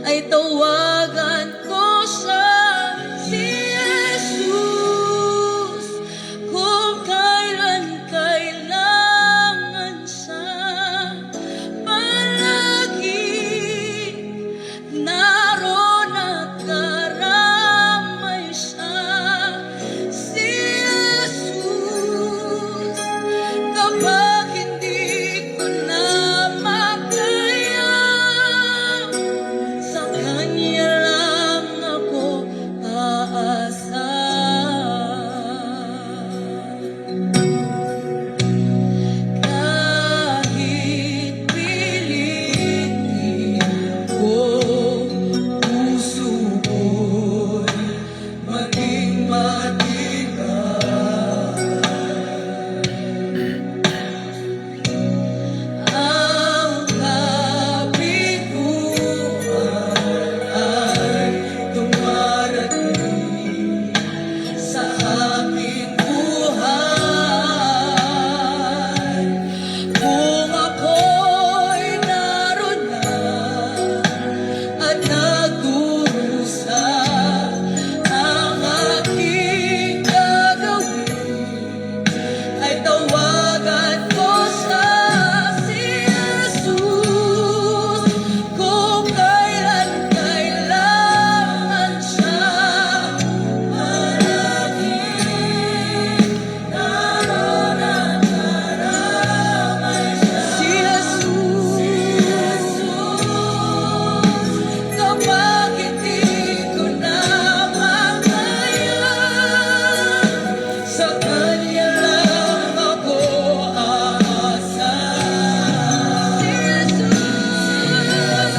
ay tawagan ko siya, si Jesus. Kung kailan kailangan siya, palagi naroon at karamay siya, si Jesus. Kapag hindi ko na makaya, sa Kanya lang ako aasa. Kahit pilitin ko, puso ko'y maging matibay. Ang kabiguan ay dumarating sa aking buhay. Kung ako'y naroon na at nagdurusa, ang aking gagawin ay tawagan ko siya, si Jesus. Kung kailan kailangan siya, palagi naroon at karamay siya, si Jesus. Kapag hindi ko na makaya, sa Kanya lang ako aasa, si Jesus.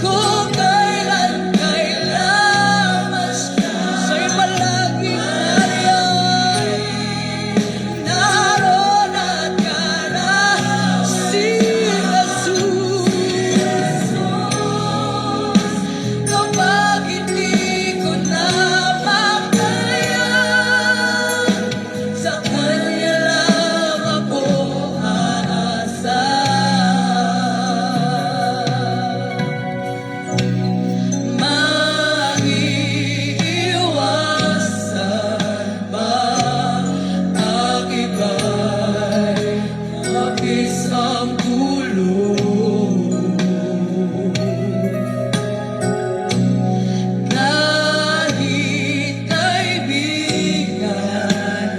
Kung kailan kailangan siya, siya'y palaging naroon at karamay, si Jesus. Kapag hindi ko na makaya, sa Kanya lang ako aasa. Maiiwasan ba ang iba'y mag-isang tulong? Kahit kaibigan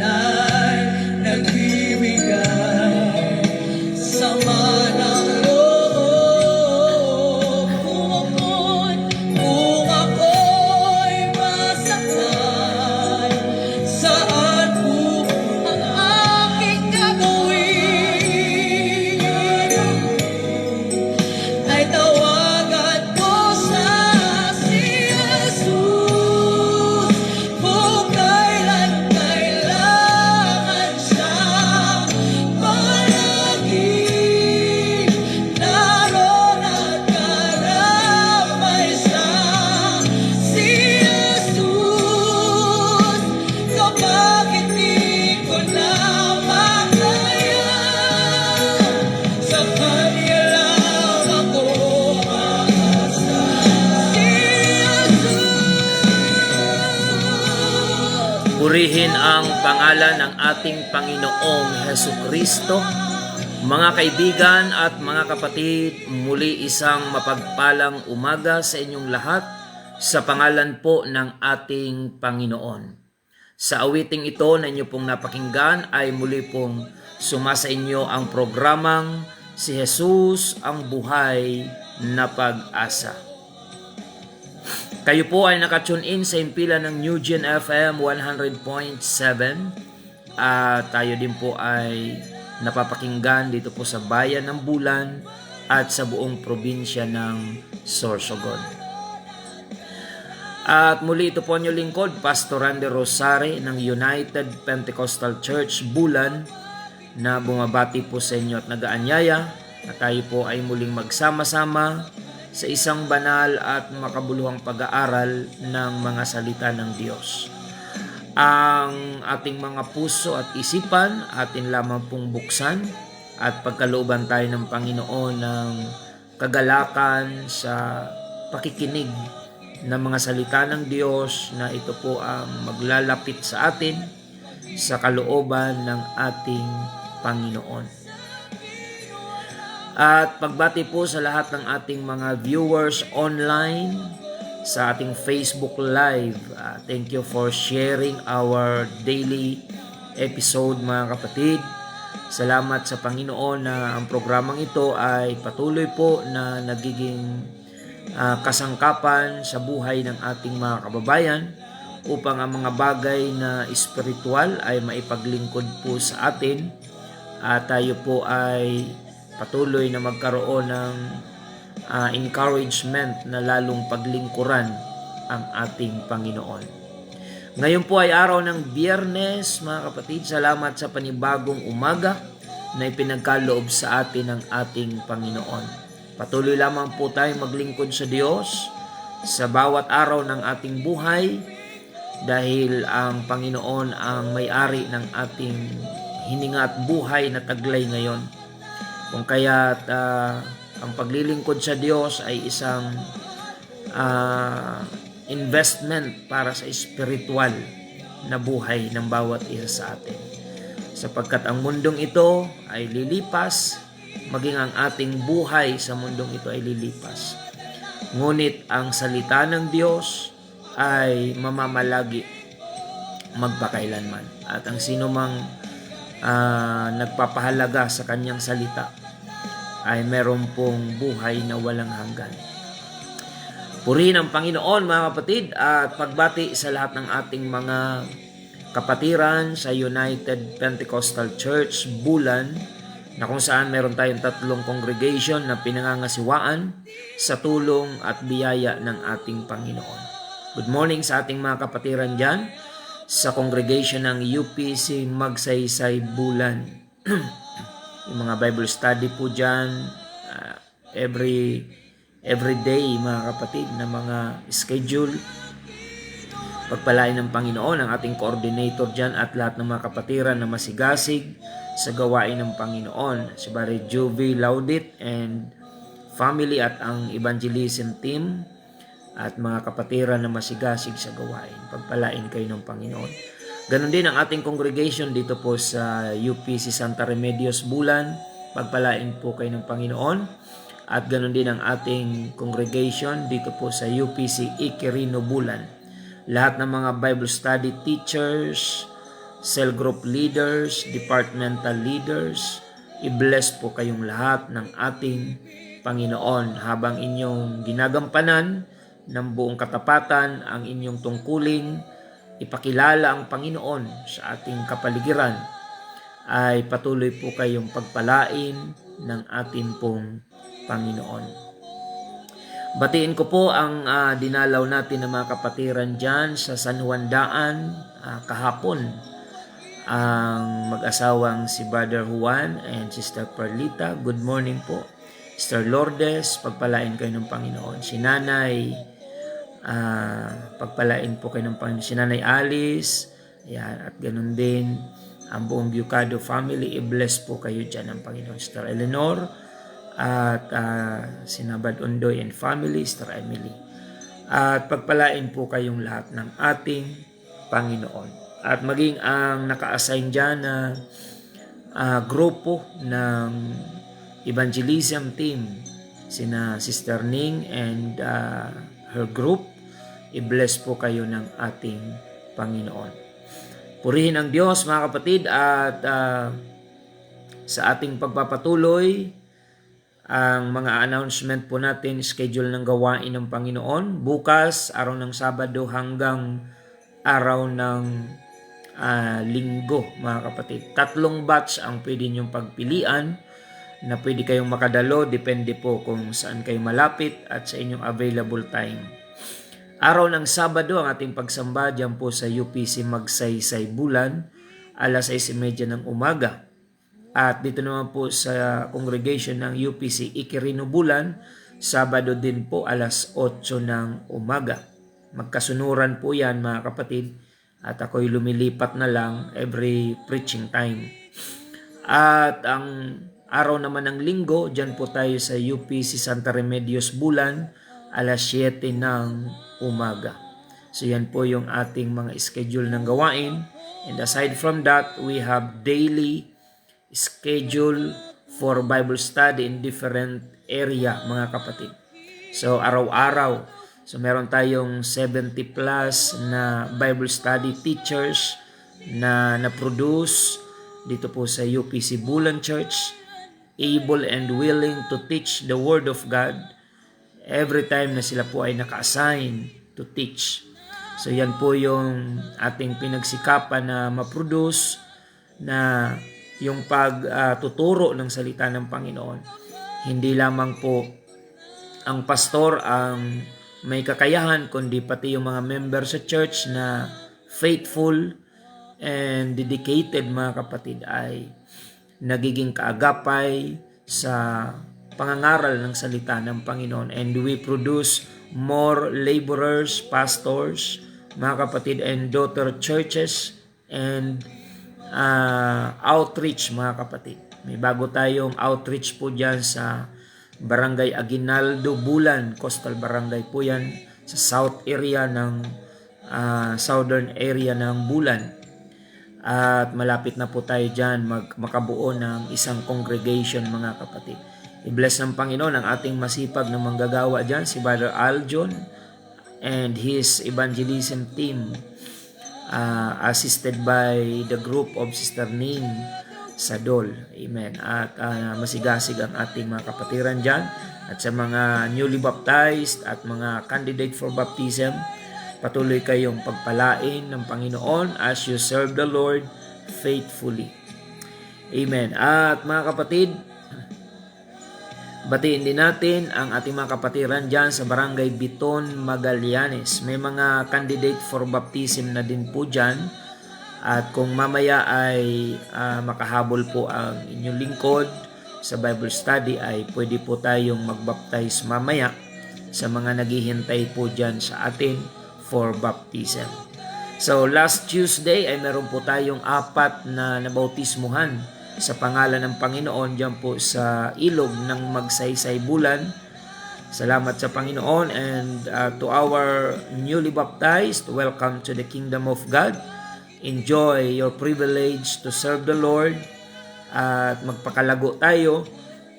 ay nagbibigay sama ng loob, kung ako'y masaktan, saan po ang aking gagawin? Ay tawagan ko siya, si Jesus. Kung kailan kailangan siya, palagi naroon at karamay siya, si Jesus. Kapag hindi ko na makaya, sa Kanya lang ako aasa, si Jesus. Purihin ang pangalan ng ating Panginoong Hesukristo. Mga kaibigan at mga kapatid, muli isang mapagpalang umaga sa inyong lahat sa pangalan po ng ating Panginoon. Sa awiting ito na inyo pong napakinggan ay muli pong sumasa inyo ang programang Si Jesus ang Buhay na Pag-asa. Kayo po ay nakatune in sa impilan ng New Gen FM 100.7 at tayo din po ay napapakinggan dito po sa Bayan ng Bulan at sa buong probinsya ng Sorsogon. At muli ito po ang inyong lingkod, Pastor Randy Rosare ng United Pentecostal Church Bulan, na bumabati po sa inyo at nagaanyaya na tayo po ay muling magsama-sama sa isang banal at makabuluhang pag-aaral ng mga salita ng Diyos. Ang ating mga puso at isipan atin lamang pong buksan at pagkalooban tayo ng Panginoon ng kagalakan sa pakikinig ng mga salita ng Diyos na ito po ang maglalapit sa atin sa kalooban ng ating Panginoon. At pagbati po sa lahat ng ating mga viewers online sa ating Facebook Live. Thank you for sharing our daily episode, mga kapatid. Salamat sa Panginoon na ang programang ito ay patuloy po na nagiging kasangkapan sa buhay ng ating mga kababayan upang ang mga bagay na espiritual ay maipaglingkod po sa atin at tayo po ay patuloy na magkaroon ng encouragement na lalong paglingkuran ang ating Panginoon. Ngayon po ay araw ng Biyernes, mga kapatid. Salamat sa panibagong umaga na ipinagkaloob sa atin ng ating Panginoon. Patuloy lamang po tayo maglingkod sa Diyos sa bawat araw ng ating buhay dahil ang Panginoon ang may-ari ng ating hininga at buhay na taglay ngayon. Kung kaya't ang paglilingkod sa Diyos ay isang investment para sa spiritual na buhay ng bawat isa sa atin. Sapagkat ang mundong ito ay lilipas, maging ang ating buhay sa mundong ito ay lilipas. Ngunit ang salita ng Diyos ay mamamalagi magpakailanman. At ang sino mang nagpapahalaga sa kanyang salita ay meron pong buhay na walang hanggan. Purihin ang Panginoon, mga kapatid, at pagbati sa lahat ng ating mga kapatiran sa United Pentecostal Church Bulan, na kung saan meron tayong 3 congregation na pinangangasiwaan sa tulong at biyaya ng ating Panginoon. Good morning sa ating mga kapatiran dyan sa congregation ng UPC Magsaysay Bulan. Yung mga Bible study po dyan, every day, mga kapatid, na mga schedule. Pagpalain ng Panginoon ang ating coordinator dyan at lahat ng mga kapatiran na masigasig sa gawain ng Panginoon. Si Barry Juvie Laudit and family at ang evangelism team at mga kapatiran na masigasig sa gawain. Pagpalain kayo ng Panginoon. Ganon din ang ating congregation dito po sa UPC Santa Remedios Bulan. Pagpalain po kayo ng Panginoon. At ganon din ang ating congregation dito po sa UPC Iquirino Bulan. Lahat ng mga Bible study teachers, cell group leaders, departmental leaders, i-bless po kayong lahat ng ating Panginoon habang inyong ginagampanan ng buong katapatan ang inyong tungkuling ipakilala ang Panginoon sa ating kapaligiran, ay patuloy po kayong pagpalain ng ating pong Panginoon. Batiin ko po ang dinalaw natin ng mga kapatiran dyan sa San Juan Daan kahapon. Ang mag-asawang si Brother Juan and Sister Perlita, good morning po. Sister Lourdes, pagpalain kayo ng Panginoon. Si Nanay, pagpalain po kayo ng Panginoon. Si Nanay Alice, ayan, at ganun din ang buong Bucado family, i-bless po kayo dyan ng Panginoon. Sister Eleanor at Sinabad Undoy and family, Sister Emily. At pagpalain po kayong lahat ng ating Panginoon. At maging ang naka-assign dyan na grupo ng evangelism team, sina Sister Ning and her group, i-bless po kayo ng ating Panginoon. Purihin ang Diyos, mga kapatid, at sa ating pagpapatuloy, ang mga announcement po natin, schedule ng gawain ng Panginoon. Bukas, araw ng Sabado hanggang araw ng Linggo, mga kapatid. 3 batch ang pwede niyong pagpilian na pwede kayong makadalo, depende po kung saan kayo malapit at sa inyong available time. Araw ng Sabado ang ating pagsamba diyan po sa UPC Magsaysay Bulan, alas 6:30 ng umaga. At dito naman po sa congregation ng UPC Iquirino Bulan, Sabado din po alas 8 ng umaga. Magkasunuran po yan, mga kapatid, at ako'y lumilipat na lang every preaching time. At ang araw naman ng linggo, dyan po tayo sa UPC Santa Remedios Bulan, alas 7 ng umaga. So yan po yung ating mga schedule ng gawain. And aside from that, we have daily schedule for Bible study in different area, mga kapatid. So araw-araw, so meron tayong 70 plus na Bible study teachers na na-produce dito po sa UPC Bulan Church, able and willing to teach the Word of God every time na sila po ay naka-assign to teach. So yan po yung ating pinagsikapan na ma-produce na yung pagtuturo ng salita ng Panginoon. Hindi lamang po ang pastor ang may kakayahan, kundi pati yung mga member sa church na faithful and dedicated, mga kapatid, ay nagiging kaagapay sa pangangaral ng salita ng Panginoon. And we produce more laborers, pastors, mga kapatid, and daughter churches, and outreach, mga kapatid. May bago tayong outreach po dyan sa Barangay Aguinaldo, Bulan, Coastal Barangay po yan, sa south area ng southern area ng Bulan. At malapit na po tayo dyan makabuo ng isang congregation, mga kapatid. I-bless ng Panginoon ang ating masipag na manggagawa dyan, si Brother Aljon and his evangelism team, assisted by the group of Sister Ning Sadol. Amen. At masigasig ang ating mga kapatiran dyan. At sa mga newly baptized at mga candidate for baptism, patuloy kayong pagpalain ng Panginoon as you serve the Lord faithfully. Amen. At mga kapatid, batiin din natin ang ating mga kapatiran dyan sa Barangay Biton, Magallanes. May mga candidate for baptism na din po dyan. At kung mamaya ay makahabol po ang inyong lingkod sa Bible study, ay pwede po tayong magbaptize mamaya sa mga naghihintay po dyan sa atin for baptism. So last Tuesday ay meron po tayong 4 na nabautismuhan sa pangalan ng Panginoon dyan po sa ilog ng Magsaysay Bulan. Salamat sa Panginoon. And to our newly baptized, welcome to the kingdom of God. Enjoy your privilege to serve the Lord at magpakalago tayo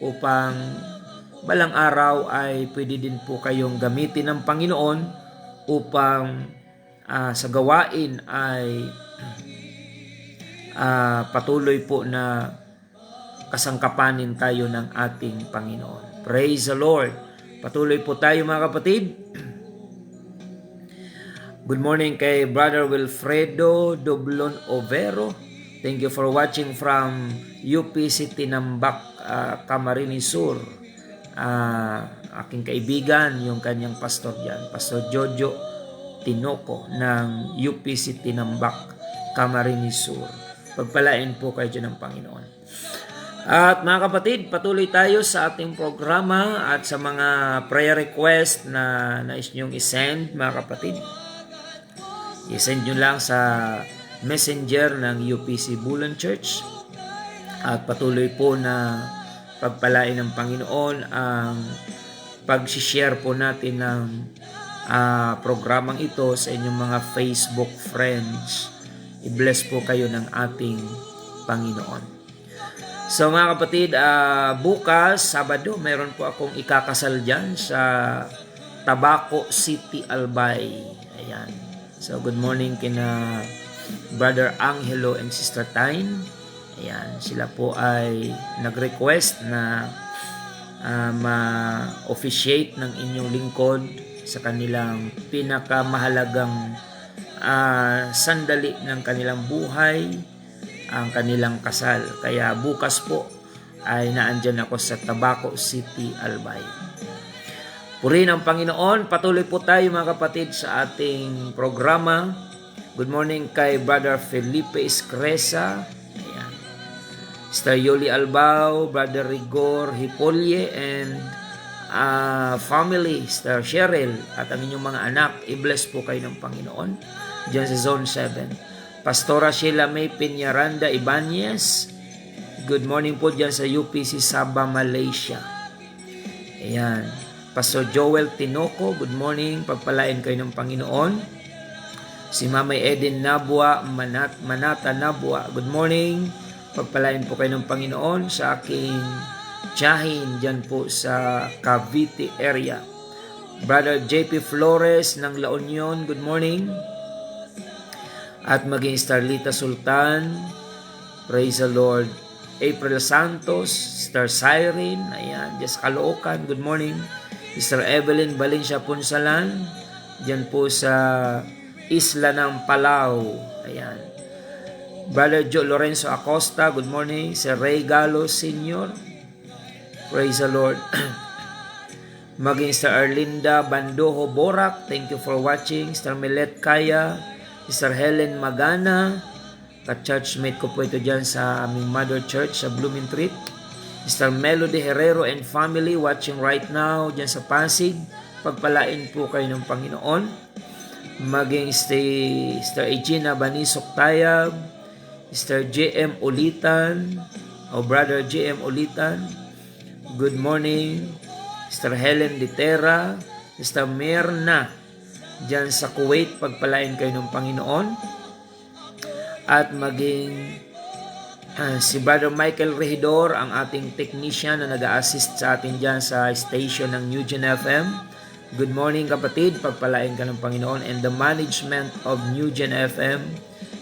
upang balang araw ay pwede din po kayong gamitin ng Panginoon upang sa gawain ay patuloy po na kasangkapanin tayo ng ating Panginoon. Praise the Lord. Patuloy po tayo, mga kapatid. Good morning kay Brother Wilfredo Doblon Overo. Thank you for watching from UPC Tinambak, Camarines Sur. Aking kaibigan, yung kanyang pastor dyan, Pastor Jojo Tinoco ng UPC Tinambak, Camarines Sur. Pagpalain po kayo dyan ng Panginoon. At mga kapatid, patuloy tayo sa ating programa at sa mga prayer request na nais nyong isend, mga kapatid. I-send nyo lang sa messenger ng UPC Bulan Church. At patuloy po na pagpalain ng Panginoon ang pag-share po natin ng programang ito sa inyong mga Facebook friends. I-bless po kayo ng ating Panginoon. So mga kapatid, bukas, Sabado, meron po akong ikakasal dyan sa Tabaco City, Albay. Ayan. So good morning kina Brother Angelo and Sister Tyne. Ayan, sila po ay nag-request na ma-officiate ng inyong lingkod sa kanilang pinakamahalagang sandali ng kanilang buhay, ang kanilang kasal. Kaya bukas po ay naandyan ako sa Tabaco City, Albay. Purihin ang Panginoon. Patuloy po tayo, mga kapatid, sa ating programa. Good morning kay Brother Felipe Iscresa. Ayan. Sister Yoli Albao, Brother Rigor Hipolye, and family, Sister Cheryl, at ang inyong mga anak. I-bless po kayo ng Panginoon dyan sa Zone 7. Pastora Sheila May Peñaranda Ibanez, Good morning po dyan sa UPC Sabah, Malaysia. Ayan. Pastor Joel Tinoco, good morning. Pagpalain kayo ng Panginoon. Si Mamay Eden Nabua, Manata Nabua, good morning. Pagpalain po kayo ng Panginoon sa aking tiyahin dyan po sa Cavite area. Brother JP Flores ng La Union, good morning. At maging Starlita Sultan, praise the Lord. April Santos, Sister Cyrene, ayan, Jess Caloocan, good morning. Sister Evelyn Valencia Punsalan, dyan po sa Isla ng Palau, ayan. Brother Joe Lorenzo Acosta, good morning. Sir Ray Galo Sr., praise the Lord. Maging Sister Arlinda Bandoho Borak, thank you for watching. Sister Milet Kaya, Sister Helen Magana, ka-churchmate ko po ito dyan sa aming mother church sa Bloomingtreet. Sister Melody Herrero and family watching right now dyan sa Pasig. Pagpalain po kayo ng Panginoon. Maging Sister Egina Banisok Tayab, Sister JM Ulitan, o Brother JM Ulitan, good morning. Sister Helen Litera, Sister Mirna dyan sa Kuwait, pagpalain kayo ng Panginoon. At maging si Brother Michael Regidor, ang ating technician na nag-a-assist sa atin dyan sa station ng New Gen FM. Good morning kapatid, pagpalain ka ng Panginoon. And the management of New Gen FM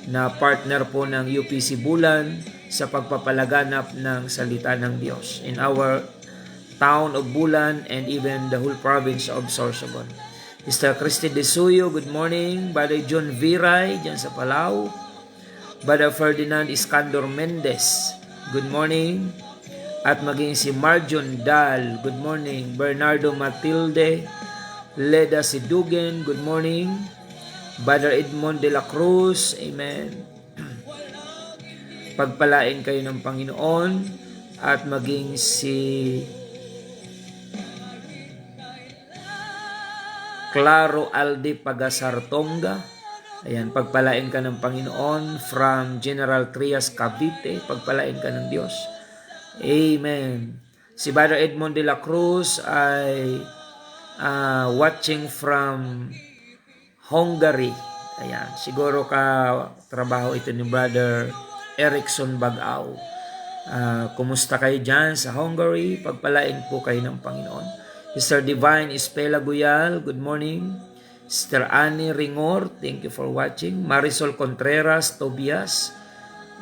na partner po ng UPC Bulan sa pagpapalaganap ng salita ng Diyos in our town of Bulan and even the whole province of Sorsogon. Sister Christy Desuyo, good morning. Brother John Viray dyan sa Palau. Brother Ferdinand Iskandor Mendez, good morning. At maging si Marjon Dal, good morning. Bernardo Matilde Leda Sidugen, good morning. Brother Edmond de la Cruz, amen. Pagpalain kayo ng Panginoon. At maging si Claro Aldi Pagasartonga, ayan, pagpalain ka ng Panginoon from General Trias, Cavite. Pagpalain ka ng Diyos. Amen. Si Brother Edmond de la Cruz ay watching from Hungary. Ayan, siguro trabaho ito ni Brother Erickson Bagaw. Kumusta kayo dyan sa Hungary? Pagpalain po kayo ng Panginoon. Sister Divine Espela Guyal, good morning. Sister Annie Ringor, thank you for watching. Marisol Contreras Tobias,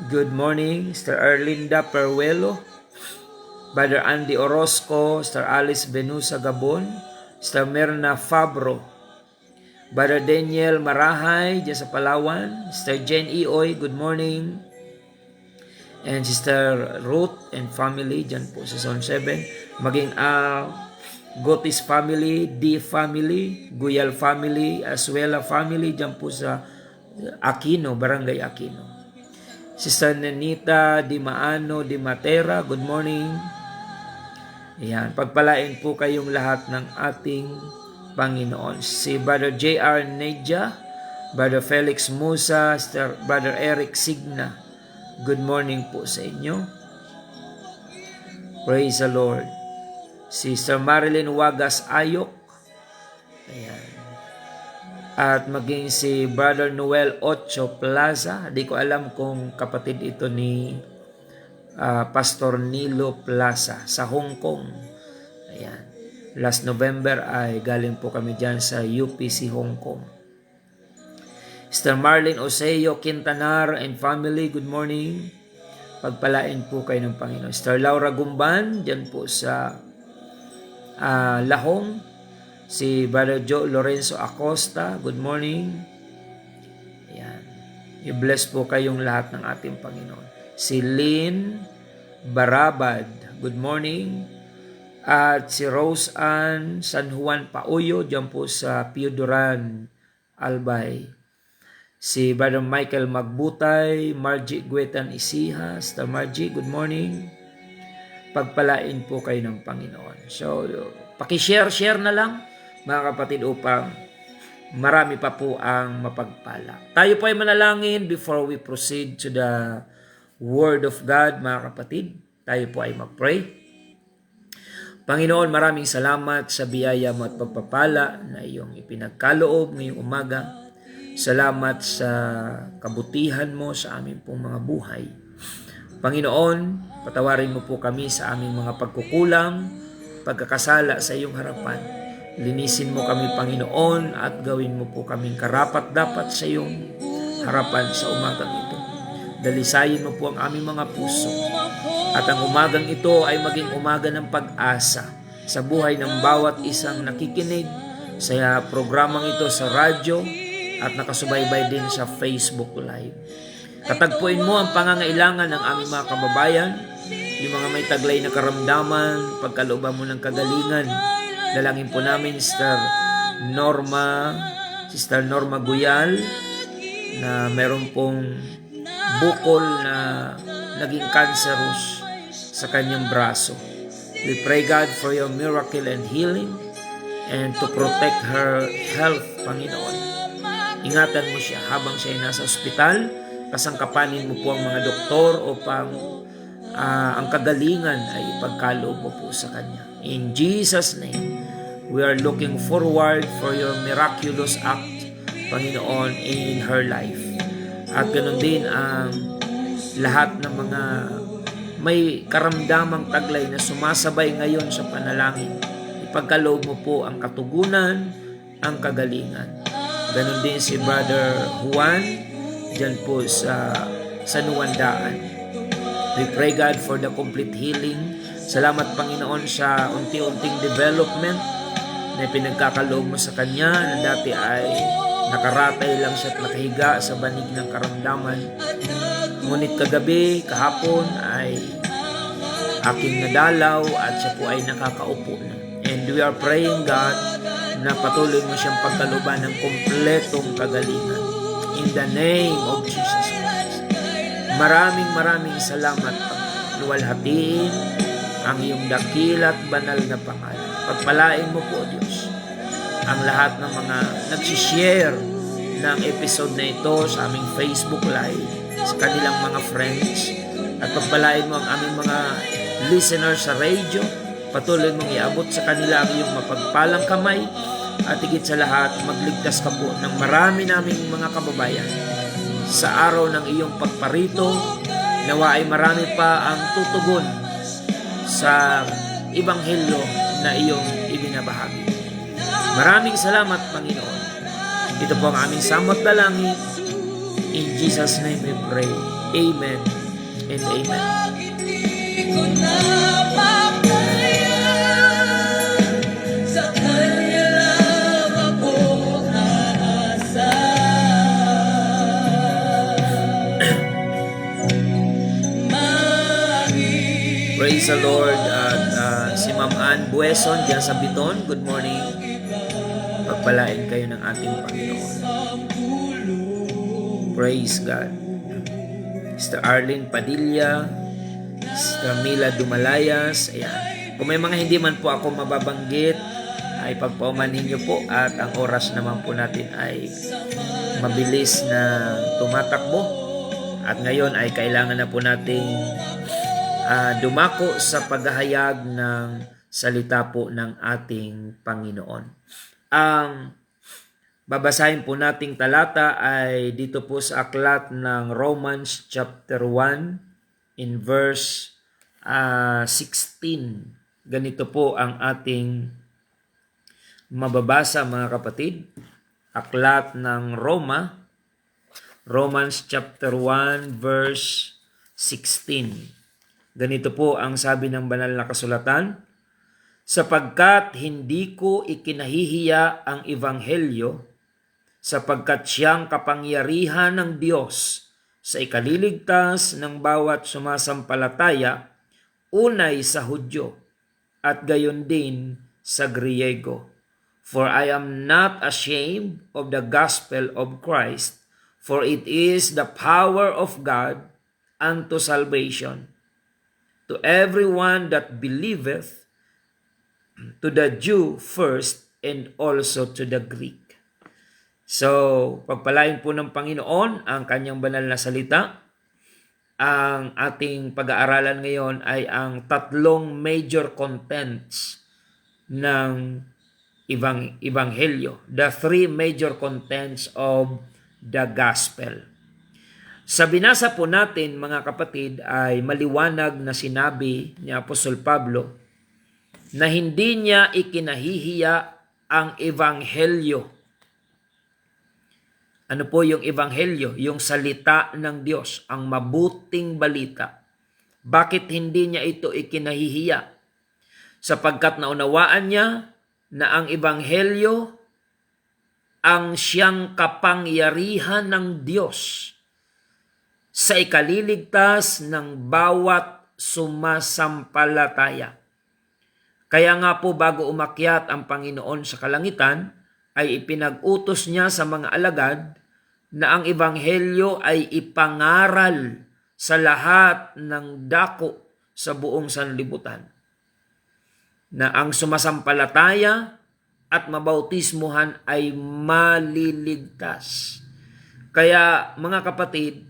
good morning. Sister Erlinda Peruelo, Brother Andy Orozco, Sister Alice Benusa Gabon, Sister Merna Fabro, Brother Daniel Marahay dyan sa Palawan, Sister Jen Ioy, good morning. And Sister Ruth and family dyan po sa Zone 7. Maging Gotis family, D family, Guyal family, Asuela family, dyan po sa Aquino, Barangay Aquino. Sister Nenita Di Maano Di Matera, good morning. Ayan, pagpalain po kayong lahat ng ating Panginoon. Si Brother J.R. Neja, Brother Felix Musa, Brother Eric Signa, good morning po sa inyo. Praise the Lord. Sister Marilyn Wagas Ayok. Ayan. At maging si Brother Noel Ocho Plaza. Di ko alam kung kapatid ito ni Pastor Nilo Plaza sa Hong Kong. Ayan. Last November ay galing po kami dyan sa UPC Hong Kong. Sister Marlene Oseo Quintanar and family, good morning. Pagpalain po kayo ng Panginoon. Sister Laura Gumban, dyan po sa Lahong. Si Brother Joe Lorenzo Acosta, good morning. Ayan. I-bless po kayong lahat ng ating Panginoon. Si Lynn Barabad, good morning. At si Rose Ann San Juan Pauyo, dyan po sa Pioduran, Albay. Si Brother Michael Magbutay, Margie Guetan Isiha, Sister Margie, good morning. Pagpalain po kayo ng Panginoon. So, pakishare na lang, mga kapatid, upang marami pa po ang mapagpala. Tayo po ay manalangin before we proceed to the Word of God, mga kapatid. Tayo po ay mag-pray. Panginoon, maraming salamat sa biyaya mo at pagpapala na iyong ipinagkaloob ngayong umaga. Salamat sa kabutihan mo sa aming pong mga buhay. Panginoon, patawarin mo po kami sa aming mga pagkukulang, pagkakasala sa iyong harapan. Linisin mo kami, Panginoon, at gawin mo po kaming karapat-dapat sa iyong harapan sa umagang ito. Dalisayin mo po ang aming mga puso. At ang umagang ito ay maging umaga ng pag-asa sa buhay ng bawat isang nakikinig sa programang ito sa radyo at nakasubaybay din sa Facebook Live. Katagpuin mo ang pangangailangan ng aming mga kababayan, yung mga may taglay na karamdaman, pagkalooban mo ng kagalingan. Dalangin po namin Sister Norma Guyal na meron pong bukol na naging cancerous sa kanyang braso. We pray God for your miracle and healing and to protect her health, Panginoon. Ingatan mo siya habang siya ay nasa ospital. Kasangkapanin mo po ang mga doktor upang ang kagalingan ay ipagkaloob mo po sa kanya. In Jesus' name, we are looking forward for your miraculous act, Panginoon, in her life. At ganoon din ang lahat ng mga may karamdamang taglay na sumasabay ngayon sa panalangin. Ipagkaloob mo po ang katugunan, ang kagalingan. Ganon din si Brother Juan, dyan po sa Nuwandaan. We pray God for the complete healing. Salamat Panginoon sa unti-unting development na pinagkakaloob mo sa kanya na dati ay nakaratay lang siya at nakahiga sa banig ng karamdaman. Ngunit kahapon ay aking nadalaw at siya po ay nakakaupo na. And we are praying God na patuloy mo siyang pagkalooban ng kumpletong kagalingan. In the name of Jesus Christ. Maraming salamat. Luwalhatiin ang iyong dakila at banal na pangalan. Pagpalain mo po, Diyos, ang lahat ng mga nagsishare ng episode na ito sa aming Facebook Live, sa kanilang mga friends, at pagpalain mo ang aming mga listeners sa radio. Patuloy mong iabot sa kanila ang iyong mapagpalang kamay, at higit sa lahat, magligtas ka po ng marami naming mga kababayan sa araw ng iyong pagparito. Nawa ay marami pa ang tutugon sa ebanghelyo na iyong ibinabahagi. Maraming salamat, Panginoon. Ito po ang aming samot dalangin. In Jesus' name we pray. Amen and amen. Hindi ko na makaya, sa Kanya lang ako aasa. Praise the Lord. At si Ma'am Ann Bueson dyan sa Biton, good morning. Pagpalain kayo ng ating Panginoon. Praise God. Mr. Arlene Padilla, Mr. Mila Dumalayas, ayan. Kung may mga hindi man po ako mababanggit, ay pagpaumanhin niyo po, at ang oras naman po natin ay mabilis na tumatakbo. At ngayon ay kailangan na po nating dumako sa paghahayag ng salita po ng ating Panginoon. Ang babasahin po nating talata ay dito po sa aklat ng Romans chapter 1 in verse 16. Ganito po ang ating mababasa, mga kapatid. Aklat ng Romans chapter 1 verse 16. Ganito po ang sabi ng banal na kasulatan, sapagkat hindi ko ikinahihiya ang ebanghelyo, sapagkat siyang kapangyarihan ng Diyos sa ikaliligtas ng bawat sumasampalataya, unay sa Hudyo at gayon din sa Griego. For I am not ashamed of the gospel of Christ, for it is the power of God unto salvation, to everyone that believeth, to the Jew first, and also to the Greek. So, pagpalain po ng Panginoon ang kanyang banal na salita. Ang ating pag-aaralan ngayon ay ang tatlong major contents ng Ebanghelyo. The three major contents of the gospel. Sa binasa po natin, mga kapatid, ay maliwanag na sinabi ni Apostol Pablo na hindi niya ikinahihiya ang Ebanghelyo. Ano po yung Ebanghelyo? Yung salita ng Diyos, ang mabuting balita. Bakit hindi niya ito ikinahihiya? Sapagkat naunawaan niya na ang Ebanghelyo ang siyang kapangyarihan ng Diyos sa ikaliligtas ng bawat sumasampalataya. Kaya nga po bago umakyat ang Panginoon sa kalangitan, ay ipinag-utos niya sa mga alagad na ang Ebanghelyo ay ipangaral sa lahat ng dako sa buong sanlibutan. Na ang sumasampalataya at mabautismuhan ay maliligtas. Kaya mga kapatid,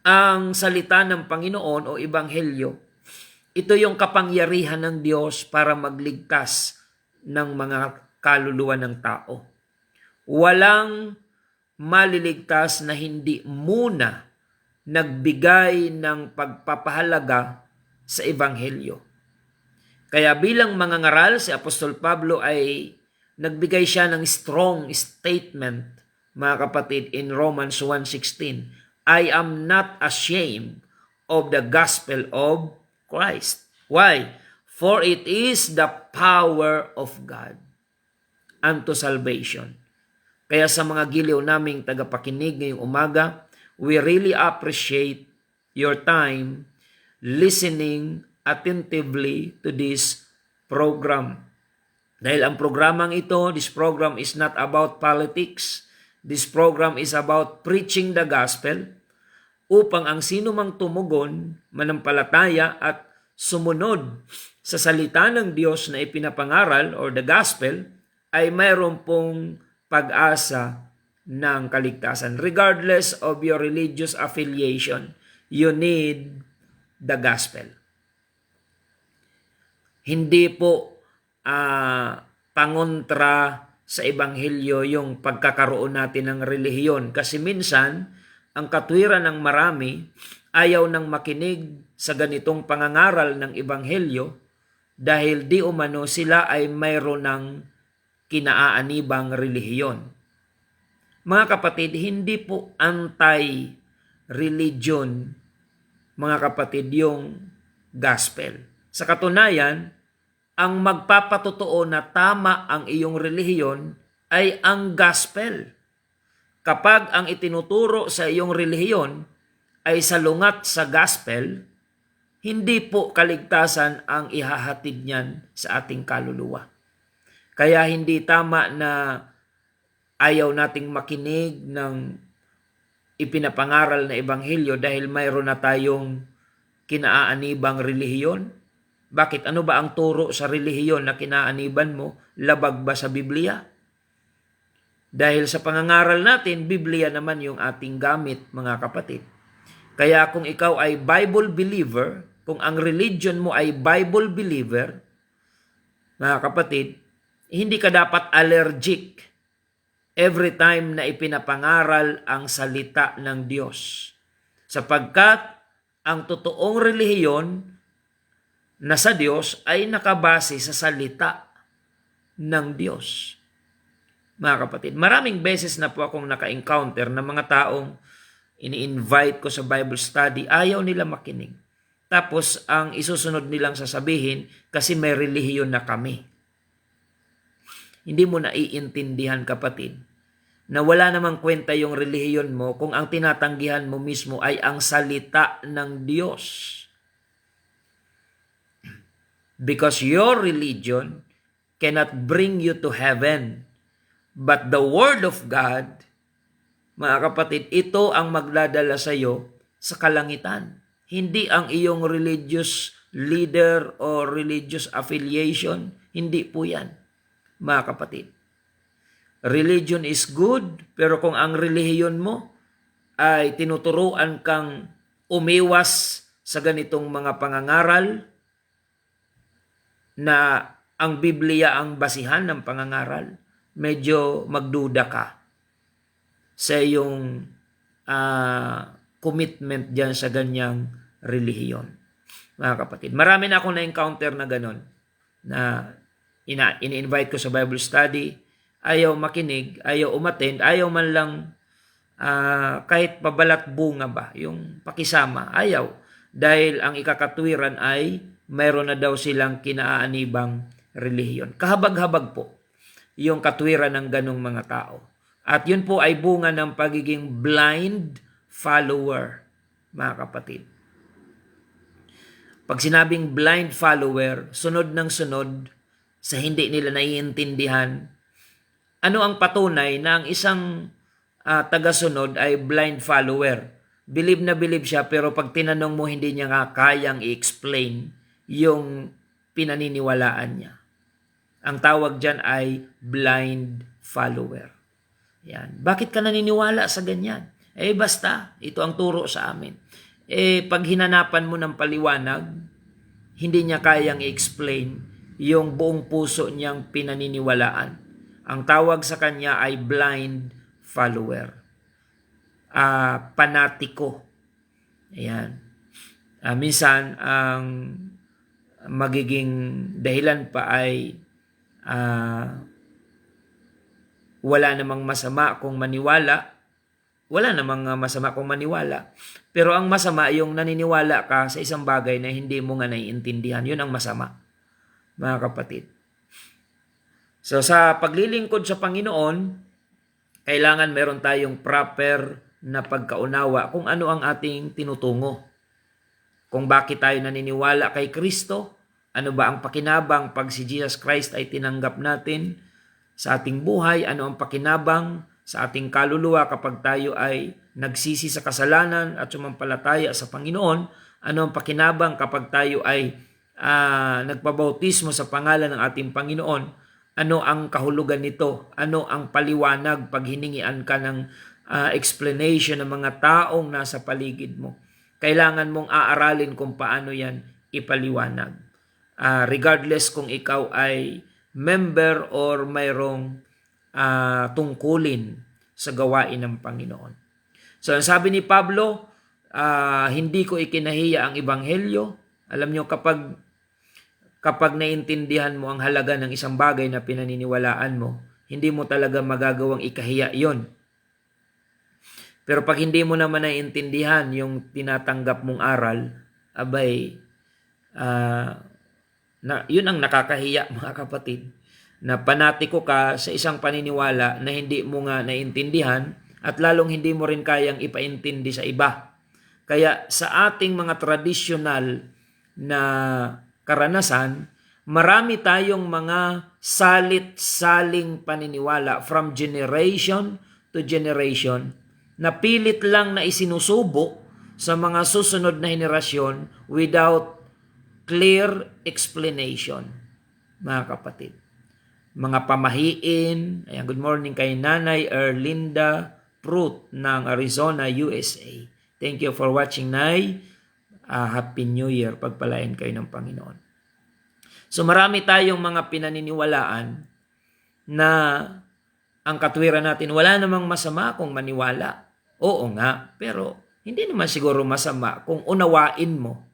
ang salita ng Panginoon o Ebanghelyo, ito yung kapangyarihan ng Diyos para magligtas ng mga kaluluwa ng tao. Walang maliligtas na hindi muna nagbigay ng pagpapahalaga sa Ebanghelyo. Kaya bilang mangangaral, si Apostol Pablo ay nagbigay siya ng strong statement, mga kapatid, in Romans 1:16. I am not ashamed of the gospel of Christ. Why? For it is the power of God unto salvation. Kaya sa mga giliw naming tagapakinig ngayong umaga, we really appreciate your time listening attentively to this program. Dahil ang programang ito, this program is not about politics. This program is about preaching the gospel upang ang sino mang tumugon, manampalataya at sumunod sa salita ng Diyos na ipinapangaral or the gospel ay mayroon pong pag-asa ng kaligtasan. Regardless of your religious affiliation, you need the gospel. Hindi po pangontra sa Ebanghelyo yung pagkakaroon natin ng relihiyon. Kasi minsan, ang katwiran ng marami ayaw nang makinig sa ganitong pangangaral ng Ebanghelyo dahil di umano sila ay mayroon ng kinaaanibang relihiyon. Mga kapatid, hindi po anti-religion, mga kapatid, yung gospel. Sa katunayan, ang magpapatotoo na tama ang iyong relihiyon ay ang gospel. Kapag ang itinuturo sa iyong relihiyon ay salungat sa gospel, hindi po kaligtasan ang ihahatid niyan sa ating kaluluwa. Kaya hindi tama na ayaw nating makinig ng ipinapangaral na Ebanghelyo dahil mayroon na tayong kinaaanibang relihiyon. Bakit? Ano ba ang turo sa relihiyon na kinaaniban mo? Labag ba sa Biblia? Dahil sa pangangaral natin, Biblia naman yung ating gamit, mga kapatid. Kaya kung ikaw ay Bible believer, kung ang religion mo ay Bible believer, mga kapatid, hindi ka dapat allergic every time na ipinapangaral ang salita ng Diyos. Sapagkat ang totoong relihiyon na sa Diyos ay nakabase sa salita ng Diyos. Mga kapatid, maraming beses na po akong naka-encounter ng mga taong ini-invite ko sa Bible study, ayaw nila makinig. Tapos ang isusunod nilang sasabihin, kasi may relihiyon na kami. Hindi mo naiintindihan, kapatid, na wala namang kwenta yung relihiyon mo kung ang tinatanggihan mo mismo ay ang salita ng Diyos. Because your religion cannot bring you to heaven. But the Word of God, mga kapatid, ito ang magdadala sa iyo sa kalangitan. Hindi ang iyong religious leader or religious affiliation. Hindi po yan, mga kapatid. Religion is good, pero kung ang relihiyon mo ay tinuturuan kang umiwas sa ganitong mga pangangaral na ang Biblia ang basihan ng pangangaral, medyo magduda ka sa iyong commitment dyan sa ganyang relihiyon. Mga kapatid, marami na akong na-encounter na ganon, na ini-invite ko sa Bible study, ayaw makinig, ayaw umattend, ayaw man lang kahit pabalat bunga ba, yung pakisama, ayaw. Dahil ang ikakatwiran ay mayroon na daw silang kinaaanibang relihiyon. Kahabag-habag po yung katwiran ng ganong mga tao. At yun po ay bunga ng pagiging blind follower, mga kapatid. Pag sinabing blind follower, sunod ng sunod sa hindi nila naiintindihan, ano ang patunay na ang isang tagasunod ay blind follower? Believe na believe siya, pero pag tinanong mo, hindi niya nga kayang i-explain yung pinaniniwalaan niya. Ang tawag dyan ay blind follower. Yan. Bakit ka naniniwala sa ganyan? Basta, ito ang turo sa amin. Pag hinanapan mo ng paliwanag, hindi niya kayang i-explain yung buong puso niyang pinaniniwalaan. Ang tawag sa kanya ay blind follower. Panatiko. Ayan. Minsan, ang magiging dahilan pa ay wala namang masama kung maniwala. Wala namang masama kung maniwala. Pero ang masama, yung naniniwala ka sa isang bagay na hindi mo nga naiintindihan. Yun ang masama, mga kapatid. So sa paglilingkod sa Panginoon, kailangan meron tayong proper na pagkaunawa kung ano ang ating tinutungo. Kung bakit tayo naniniwala kay Kristo, ano ba ang pakinabang pag si Jesus Christ ay tinanggap natin sa ating buhay, ano ang pakinabang sa ating kaluluwa kapag tayo ay nagsisi sa kasalanan at sumampalataya sa Panginoon, ano ang pakinabang kapag tayo ay nagpabautismo sa pangalan ng ating Panginoon, ano ang kahulugan nito, ano ang paliwanag pag hiningian ka ng explanation ng mga taong nasa paligid mo. Kailangan mong aaralin kung paano yan ipaliwanag. Regardless kung ikaw ay member or mayroong tungkulin sa gawain ng Panginoon. So, ang sabi ni Pablo, hindi ko ikinahiya ang Ebanghelyo. Alam nyo, kapag naintindihan mo ang halaga ng isang bagay na pinaniniwalaan mo, hindi mo talaga magagawang ikahiya yon. Pero pag hindi mo naman naiintindihan yung tinatanggap mong aral, abay, yun ang nakakahiya, mga kapatid. Na panatiko ka sa isang paniniwala na hindi mo nga naiintindihan at lalong hindi mo rin kayang ipaintindi sa iba. Kaya sa ating mga tradisyonal na karanasan, marami tayong mga salit-saling paniniwala from generation to generation na pilit lang na isinusubo sa mga susunod na henerasyon without clear explanation, mga kapatid. Mga pamahiin. Ayan, good morning kay Nanay Erlinda Prut ng Arizona, USA. Thank you for watching, Nay. Happy New Year. Pagpalain kayo ng Panginoon. So marami tayong mga pinaniniwalaan na ang katwiran natin, wala namang masama kung maniwala. Oo nga, pero hindi naman siguro masama kung unawain mo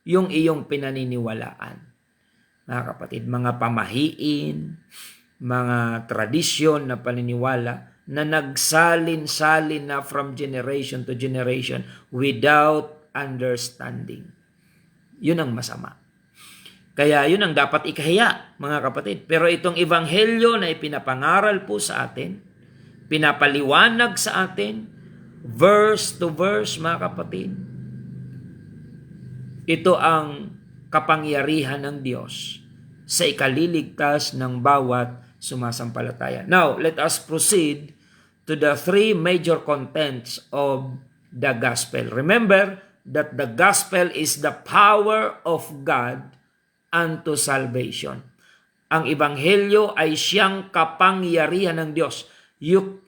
yung iyong pinaniniwalaan. Mga kapatid, mga pamahiin, mga tradisyon na paniniwala na nagsalin-salin na from generation to generation without understanding. Yun ang masama. Kaya yun ang dapat ikahiya, mga kapatid. Pero itong ebanghelyo na ipinapangaral po sa atin, pinapaliwanag sa atin, verse to verse, mga kapatid, ito ang kapangyarihan ng Diyos sa ikaliligtas ng bawat sumasampalataya. Now, let us proceed to the three major contents of the gospel. Remember that the gospel is the power of God unto salvation. Ang ebanghelyo ay siyang kapangyarihan ng Diyos.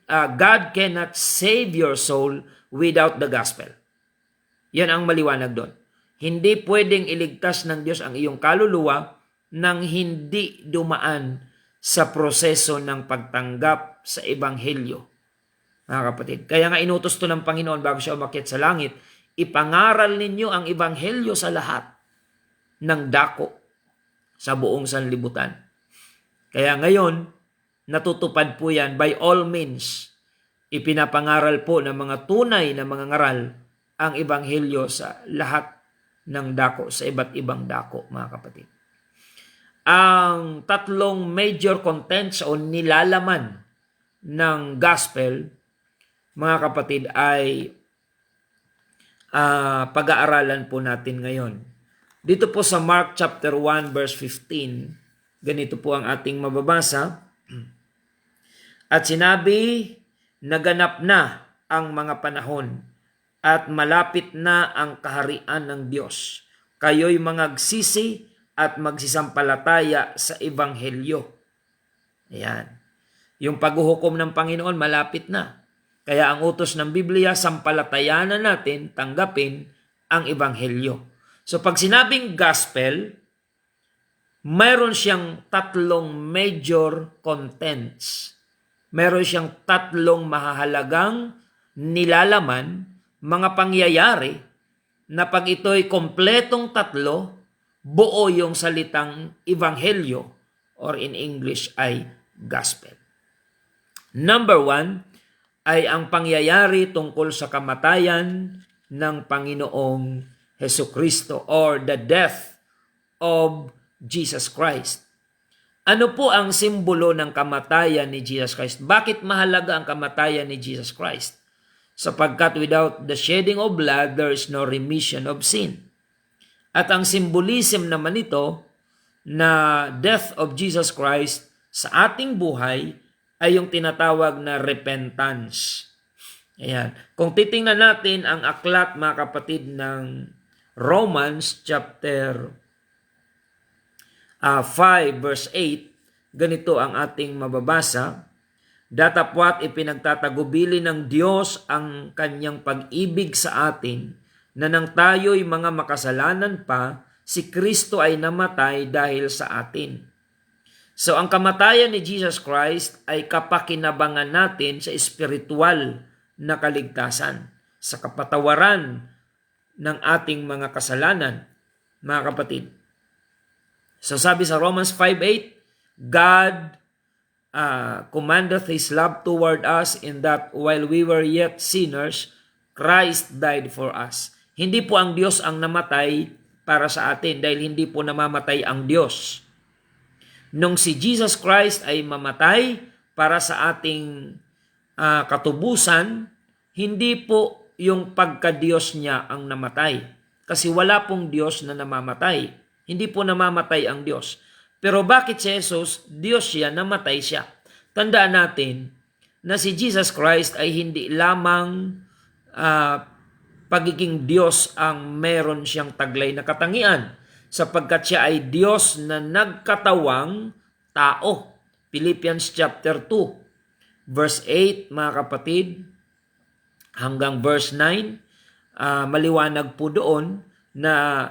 God cannot save your soul without the gospel. Yan ang maliwanag doon. Hindi pwedeng iligtas ng Diyos ang iyong kaluluwa nang hindi dumaan sa proseso ng pagtanggap sa Ebanghelyo. Mga kapatid, kaya nga inutos to ng Panginoon bago siya umakyat sa langit, ipangaral ninyo ang Ebanghelyo sa lahat ng dako sa buong sanlibutan. Kaya ngayon, natutupad po yan by all means. Ipinapangaral po ng mga tunay na mga ngaral ang Ebanghelyo sa lahat ng dako, sa iba't ibang dako, mga kapatid. Ang tatlong major contents o nilalaman ng gospel, mga kapatid, ay pag-aaralan po natin ngayon. Dito po sa Mark chapter 1 verse 15, ganito po ang ating mababasa. At sinabi, naganap na ang mga panahon at malapit na ang kaharian ng Diyos. Kayo'y mangagsisi at magsisampalataya sa Ebanghelyo. Ayan. Yung paghuhukom ng Panginoon malapit na. Kaya ang utos ng Biblia, sampalatayanan natin, tanggapin ang Ebanghelyo. So pag sinabing gospel, mayroon siyang tatlong major contents. Mayroon siyang tatlong mahahalagang nilalaman, mga pangyayari, na pag ito'y kompletong tatlo, buo yung salitang Ebanghelyo, or in English ay gospel. Number 1 ay ang pangyayari tungkol sa kamatayan ng Panginoong Hesukristo, or the death of Jesus Christ. Ano po ang simbolo ng kamatayan ni Jesus Christ? Bakit mahalaga ang kamatayan ni Jesus Christ? Sapagkat without the shedding of blood, there is no remission of sin. At ang symbolism naman ito na death of Jesus Christ sa ating buhay ay yung tinatawag na repentance. Ayan. Kung titingnan natin ang aklat, mga kapatid, ng Romans chapter 5 verse 8, ganito ang ating mababasa. Datapwat ipinagtatagubili ng Diyos ang kanyang pag-ibig sa atin, na nang tayo'y mga makasalanan pa, si Kristo ay namatay dahil sa atin. So ang kamatayan ni Jesus Christ ay kapakinabangan natin sa espiritual na kaligtasan, sa kapatawaran ng ating mga kasalanan, mga kapatid. So sabi sa Romans 5:8, God commandeth His love toward us in that while we were yet sinners, Christ died for us. Hindi po ang Diyos ang namatay para sa atin dahil hindi po namamatay ang Diyos. Nung si Jesus Christ ay mamatay para sa ating katubusan, hindi po yung pagka-Diyos niya ang namatay. Kasi wala pong Diyos na namamatay. Hindi po namamatay ang Diyos. Pero bakit si Jesus, Diyos siya, namatay siya? Tandaan natin na si Jesus Christ ay hindi lamang pagiging Diyos ang meron siyang taglay na katangian, sapagkat siya ay Diyos na nagkatawang tao. Philippians chapter 2, verse 8, mga kapatid, hanggang verse 9, maliwanag po doon na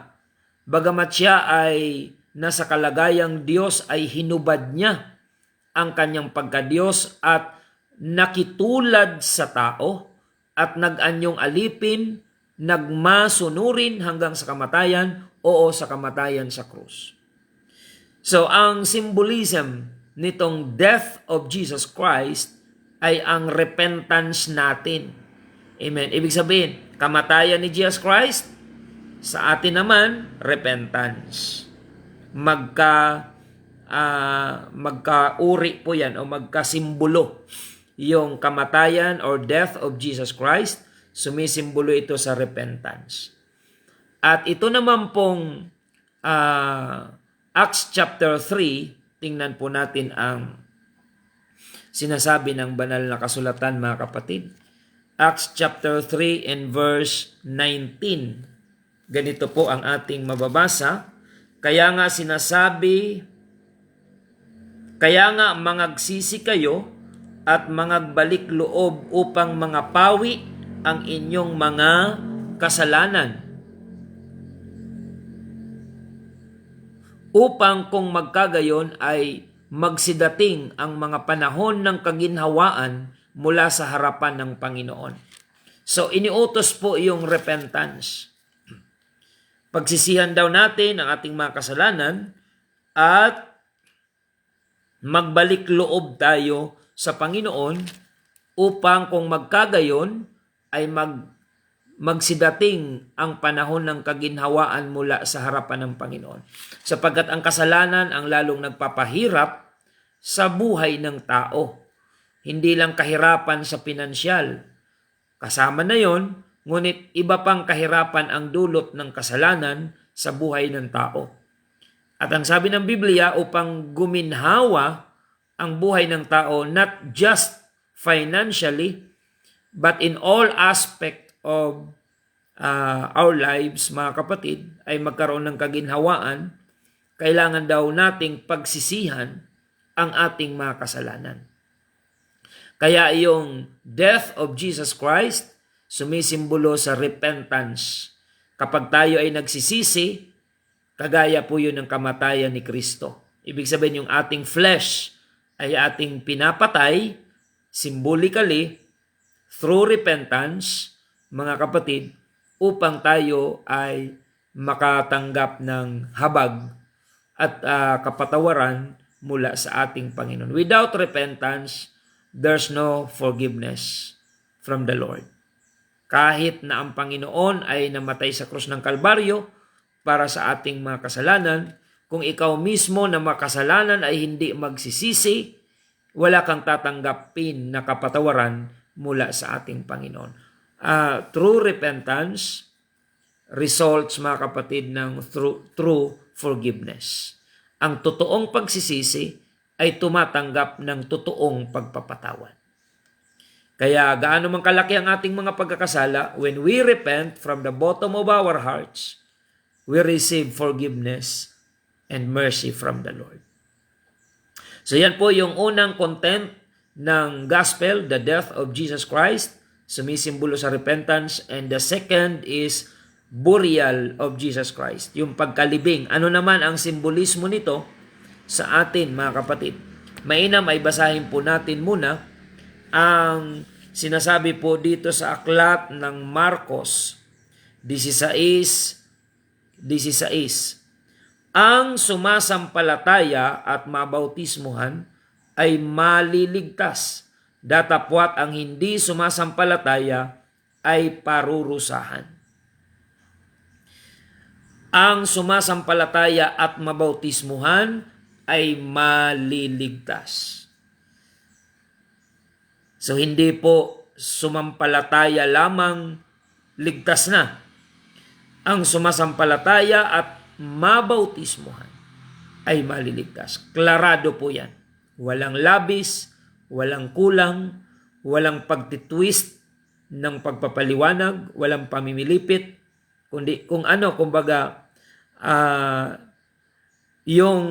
bagamat siya ay nasa kalagayang Diyos, ay hinubad niya ang kanyang pagka-Diyos at nakitulad sa tao at nag-anyong alipin, nagmasunurin hanggang sa kamatayan, sa kamatayan sa krus. So, ang symbolism nitong death of Jesus Christ ay ang repentance natin. Amen. Ibig sabihin, kamatayan ni Jesus Christ, sa atin naman, repentance. Magkauri po yan o magkasimbolo yung kamatayan or death of Jesus Christ. Sumisimbolo ito sa repentance. At ito naman pong Acts chapter 3, tingnan po natin ang sinasabi ng banal na kasulatan, mga kapatid. Acts chapter 3 and verse 19. Ganito po ang ating mababasa. Kaya nga mangagsisi kayo at mangagbalik loob upang mga pawi ang inyong mga kasalanan, upang kung magkagayon ay magsidating ang mga panahon ng kaginhawaan mula sa harapan ng Panginoon. So iniutos po yung repentance. Pagsisihan daw natin ang ating mga kasalanan at magbalik loob tayo sa Panginoon upang kung magkagayon ay magsidating ang panahon ng kaginhawaan mula sa harapan ng Panginoon. Sapagkat ang kasalanan ang lalong nagpapahirap sa buhay ng tao. Hindi lang kahirapan sa pinansyal. Kasama na yon, ngunit iba pang kahirapan ang dulot ng kasalanan sa buhay ng tao. At ang sabi ng Biblia, upang guminhawa ang buhay ng tao, not just financially, but in all aspect of our lives, mga kapatid, ay magkaroon ng kaginhawaan, kailangan daw nating pagsisihan ang ating mga kasalanan. Kaya yung death of Jesus Christ, sumisimbolo sa repentance. Kapag tayo ay nagsisisi, kagaya po yun ng kamatayan ni Kristo. Ibig sabihin yung ating flesh ay ating pinapatay, symbolically, through repentance, mga kapatid, upang tayo ay makatanggap ng habag at kapatawaran mula sa ating Panginoon. Without repentance, there's no forgiveness from the Lord. Kahit na ang Panginoon ay namatay sa krus ng Kalbaryo para sa ating mga kasalanan, kung ikaw mismo na makasalanan ay hindi magsisisi, wala kang tatanggapin na kapatawaran mula sa ating Panginoon. True repentance results, mga kapatid, ng true forgiveness. Ang totoong pagsisisi ay tumatanggap ng totoong pagpapatawad. Kaya gaano man kalaki ang ating mga pagkakasala, when we repent from the bottom of our hearts, we receive forgiveness and mercy from the Lord. So yan po yung unang content ng gospel, the death of Jesus Christ, sumisimbolo sa repentance, and the second is burial of Jesus Christ, yung pagkalibing. Ano naman ang simbolismo nito sa atin, mga kapatid? Mainam ay basahin po natin muna ang sinasabi po dito sa aklat ng Marcos 16:16. Ang sumasampalataya at mabautismuhan ay maliligtas, datapwat ang hindi sumasampalataya ay parurusahan. Ang sumasampalataya at mabautismuhan ay maliligtas. So hindi po sumampalataya lamang ligtas na. Ang sumasampalataya at mabautismuhan ay maliligtas. Klarado po yan. Walang labis, walang kulang, walang pagtitwist ng pagpapaliwanag, walang pamimilipit, kundi kung ano, kumbaga, yung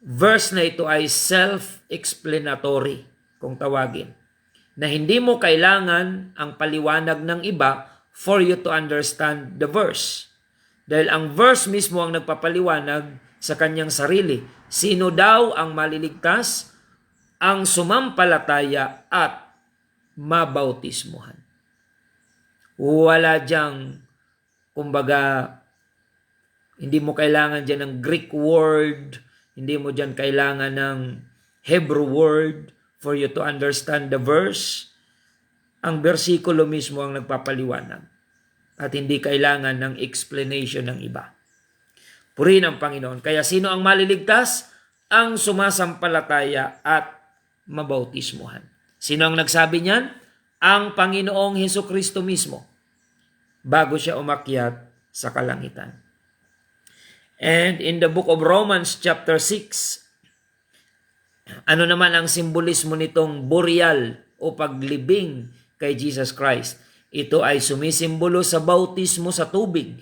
verse na ito ay self-explanatory, kung tawagin, na hindi mo kailangan ang paliwanag ng iba for you to understand the verse. Dahil ang verse mismo ang nagpapaliwanag sa kanyang sarili. Sino daw ang maliligtas? Ang sumampalataya at mabautismuhan. Wala diyang, kumbaga, hindi mo kailangan dyan ng Greek word, hindi mo dyan kailangan ng Hebrew word for you to understand the verse. Ang bersikulo mismo ang nagpapaliwanag at hindi kailangan ng explanation ng iba. Purihin ang Panginoon. Kaya sino ang maliligtas? Ang sumasampalataya at mabautismuhan. Sino ang nagsabi niyan? Ang Panginoong Hesukristo mismo bago siya umakyat sa kalangitan. And in the book of Romans chapter 6, ano naman ang simbolismo nitong burial o paglibing kay Jesus Christ? Ito ay sumisimbolo sa bautismo sa tubig.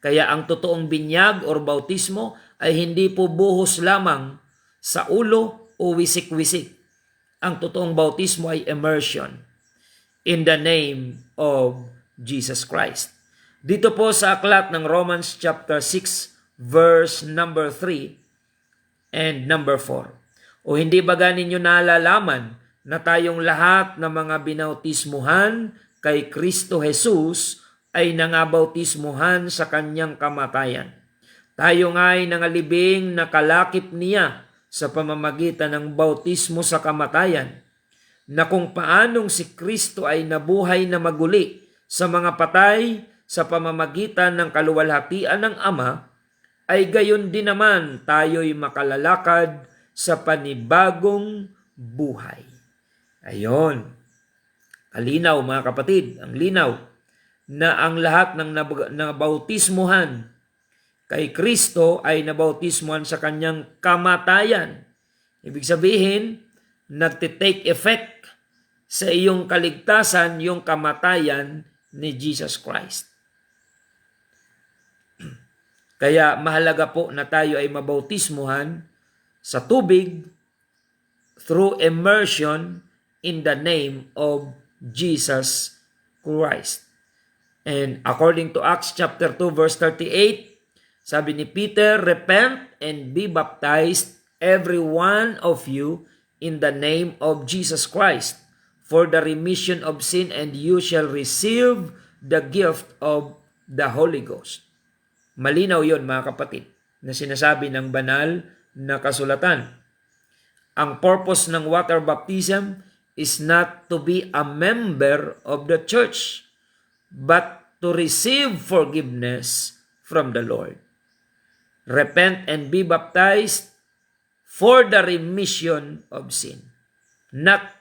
Kaya ang totoong binyag o bautismo ay hindi po buhos lamang sa ulo o wisik-wisik. Ang totoong bautismo ay immersion. in the name of Jesus Christ. Dito po sa aklat ng Romans chapter 6 verse number 3 and number 4. O hindi ba ninyo nalalaman na tayong lahat ng mga binautismuhan kay Kristo Jesus ay nangabautismuhan sa kanyang kamatayan? Tayo nga'y nangalibing na kalakip niya sa pamamagitan ng bautismo sa kamatayan, na kung paanong si Kristo ay nabuhay na maguli sa mga patay sa pamamagitan ng kaluwalhatian ng Ama, ay gayon din naman tayo'y makalalakad sa panibagong buhay. Ayon. Kalinaw mga kapatid, ang linaw na ang lahat ng nabautismuhan kay Kristo ay nabautismuhan sa kanyang kamatayan. Ibig sabihin, nagtitake effect sa iyong kaligtasan yung kamatayan ni Jesus Christ. Kaya mahalaga po na tayo ay mabautismuhan sa tubig through immersion in the name of Jesus Christ. And according to Acts chapter 2 verse 38, sabi ni Peter, "Repent and be baptized every one of you in the name of Jesus Christ for the remission of sin, and you shall receive the gift of the Holy Ghost." Malinaw yon mga kapatid na sinasabi ng banal na kasulatan. Ang purpose ng water baptism is not to be a member of the church, but to receive forgiveness from the Lord. Repent and be baptized for the remission of sin, not